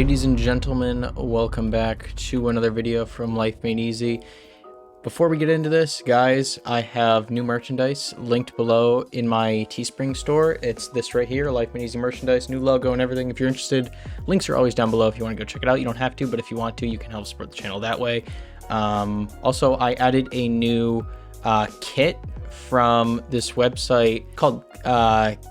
Ladies and gentlemen, welcome back to another video from Life Made Easy. Before we get into this, guys, I have new merchandise linked below in my Teespring store. It's this right here, Life Made Easy merchandise, new logo and everything. If you're interested, links are always down below if you want to go check it out. You don't have to, but if you want to, you can help support the channel that way. Also, I added a new kit from this website called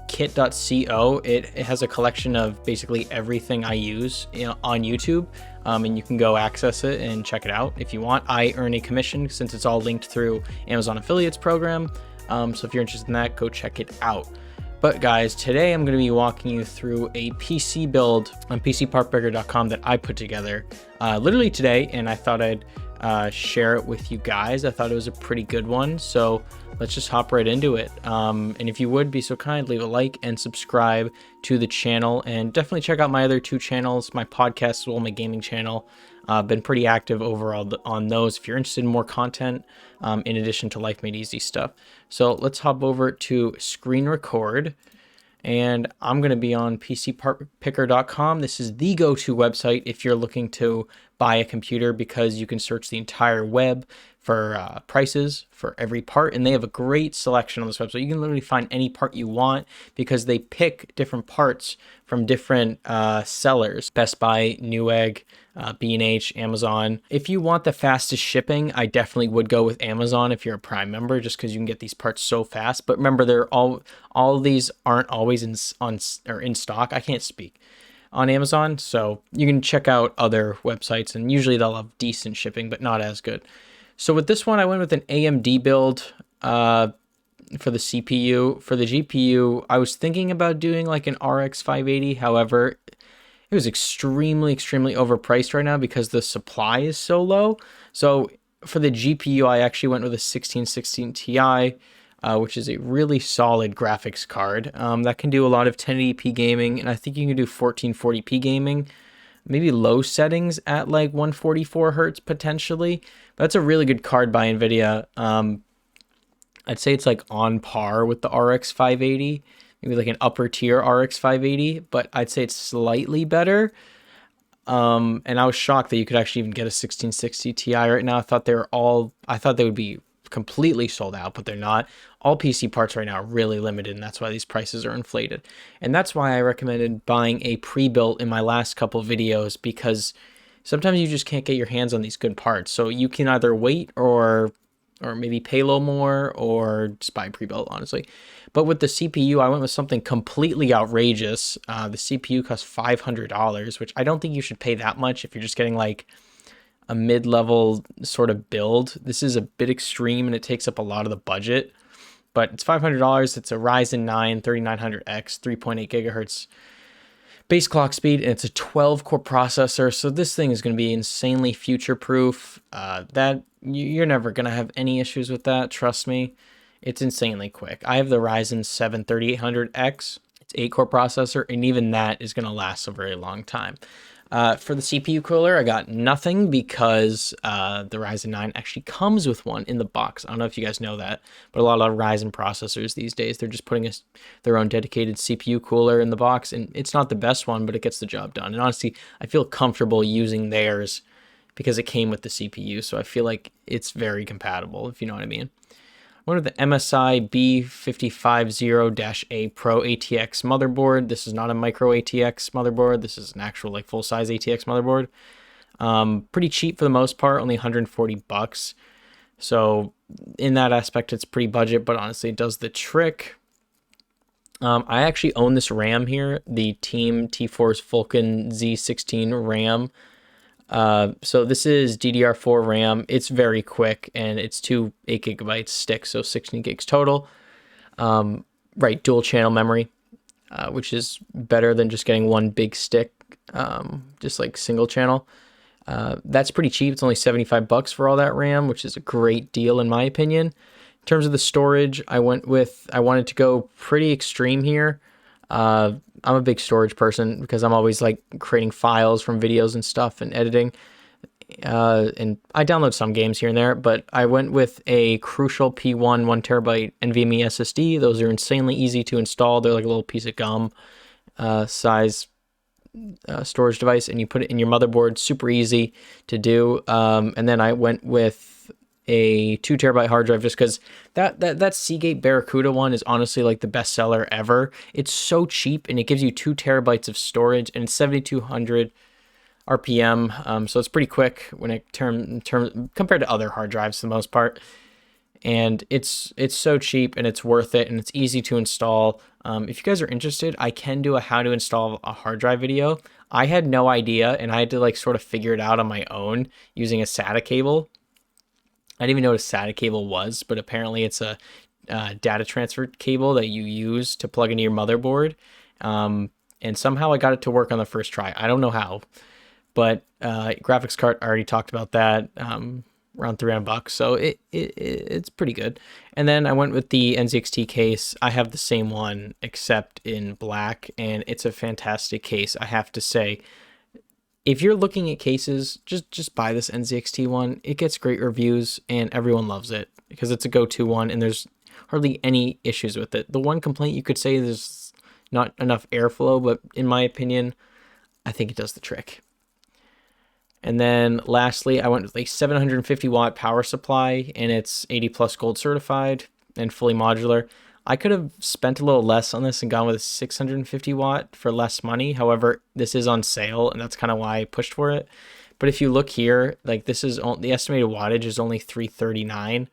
kit.co. It has a collection of basically everything I use on YouTube, and you can go access it and check it out if you want. I earn a commission since it's all linked through Amazon affiliates program, so if you're interested in that, go check it out. But guys, today I'm going to be walking you through a PC build on PCPartPicker.com that I put together literally today, and I thought I'd share it with you guys. I thought it was a pretty good one, so let's just hop right into it. And if you would be so kind, leave a like and subscribe to the channel, and definitely check out my other two channels, my podcast as well, my gaming channel. Been pretty active overall on those if you're interested in more content in addition to Life Made Easy stuff. So let's hop over to screen record, and I'm going to be on PCPartPicker.com. This is the go-to website if you're looking to buy a computer, because you can search the entire web for prices for every part, and they have a great selection on this website. You can literally find any part you want because they pick different parts from different sellers: Best Buy, Newegg, B&H, Amazon. If you want the fastest shipping, I definitely would go with Amazon if you're a Prime member, just because you can get these parts so fast. But remember, they're all of these aren't always in stock. I can't speak on Amazon, so you can check out other websites, and usually they'll have decent shipping, but not as good. So with this one, I went with an AMD build for the CPU. For the GPU, I was thinking about doing like an RX 580. However, it was extremely overpriced right now because the supply is so low. So for the GPU, I actually went with a 1616 Ti, which is a really solid graphics card that can do a lot of 1080p gaming, and I think you can do 1440p gaming, maybe low settings at like 144 hertz potentially. That's a really good card by NVIDIA. I'd say it's like on par with the RX 580, maybe like an upper tier RX 580, but I'd say it's slightly better. And I was shocked that you could actually even get a 1660 Ti right now. I thought they would be completely sold out, but they're not. All PC parts right now are really limited, and that's why these prices are inflated. And that's why I recommended buying a pre-built in my last couple videos, because sometimes you just can't get your hands on these good parts. So you can either wait or maybe pay a little more, or just buy pre-built, honestly. But with the CPU, I went with something completely outrageous. The CPU costs $500, which I don't think you should pay that much if you're just getting like a mid-level sort of build. This is a bit extreme, and it takes up a lot of the budget, but it's $500. It's a Ryzen 9 3900X, 3.8 gigahertz base clock speed, and it's a 12-core processor. So this thing is going to be insanely future-proof. That you're never going to have any issues with that. Trust me, it's insanely quick. I have the Ryzen 7 3800X. It's 8-core processor, and even that is going to last a very long time. For the CPU cooler, I got nothing because the Ryzen 9 actually comes with one in the box. I don't know if you guys know that, but a lot of Ryzen processors these days, they're just putting their own dedicated CPU cooler in the box, and it's not the best one, but it gets the job done. And honestly, I feel comfortable using theirs because it came with the CPU, so I feel like it's very compatible, if you know what I mean. One of the MSI B550-A Pro ATX motherboard. This is not a micro ATX motherboard. This is an actual like full-size ATX motherboard. Pretty cheap for the most part, only 140 bucks. So in that aspect, it's pretty budget, but honestly, it does the trick. I actually own this RAM here, the Team T-Force Vulcan Z16 RAM. So this is DDR4 RAM. It's very quick, and it's 2 8GB sticks, so 16 gigs total. Right, dual channel memory, which is better than just getting one big stick, just like single channel. That's pretty cheap. It's only 75 bucks for all that RAM, which is a great deal in my opinion. In terms of the storage, I wanted to go pretty extreme here. I'm a big storage person because I'm always like creating files from videos and stuff and editing. And I download some games here and there, but I went with a Crucial P1 1TB NVMe SSD. Those are insanely easy to install. They're like a little piece of gum size storage device, and you put it in your motherboard. Super easy to do. And then I went with a 2 terabyte hard drive just because that Seagate Barracuda one is honestly like the best seller ever. It's so cheap and it gives you 2 terabytes of storage and it's 7,200 RPM. So it's pretty quick when it compared to other hard drives for the most part. And it's so cheap and it's worth it and it's easy to install. If you guys are interested, I can do a how to install a hard drive video. I had no idea and I had to like sort of figure it out on my own using a SATA cable. I didn't even know what a SATA cable was, but apparently it's a data transfer cable that you use to plug into your motherboard. And somehow I got it to work on the first try. I don't know how, but graphics card, I already talked about that. Around $300, so it's pretty good. And then I went with the NZXT case. I have the same one except in black, and it's a fantastic case, I have to say. If you're looking at cases, just buy this NZXT one. It gets great reviews and everyone loves it because it's a go-to one and there's hardly any issues with it. The one complaint you could say there's not enough airflow, but in my opinion, I think it does the trick. And then lastly, I went with a 750 watt power supply and it's 80 plus gold certified and fully modular. I could have spent a little less on this and gone with a 650 watt for less money. However, this is on sale and that's kind of why I pushed for it. But if you look here, like this is the estimated wattage is only 339 and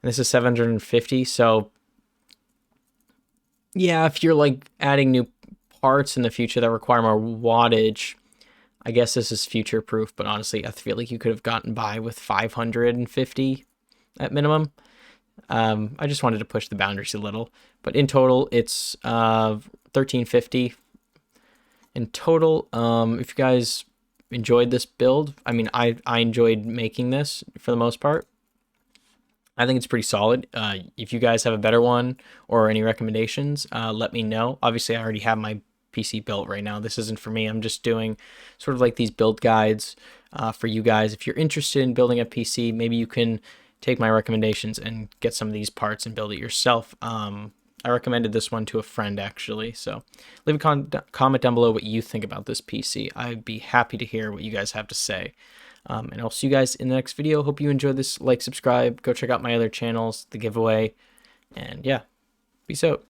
this is 750. So yeah, if you're like adding new parts in the future that require more wattage, I guess this is future proof, but honestly, I feel like you could have gotten by with 550 at minimum. I just wanted to push the boundaries a little, but in total, it's 1350 in total. If you guys enjoyed this build, I mean, I enjoyed making this for the most part. I think it's pretty solid. If you guys have a better one or any recommendations, let me know. Obviously, I already have my PC built right now. This isn't for me. I'm just doing sort of like these build guides for you guys. If you're interested in building a PC, maybe you can take my recommendations and get some of these parts and build it yourself. I recommended this one to a friend actually. So leave a comment down below what you think about this PC. I'd be happy to hear what you guys have to say. And I'll see you guys in the next video. Hope you enjoyed this. Like, subscribe, go check out my other channels, the giveaway, and yeah, peace out.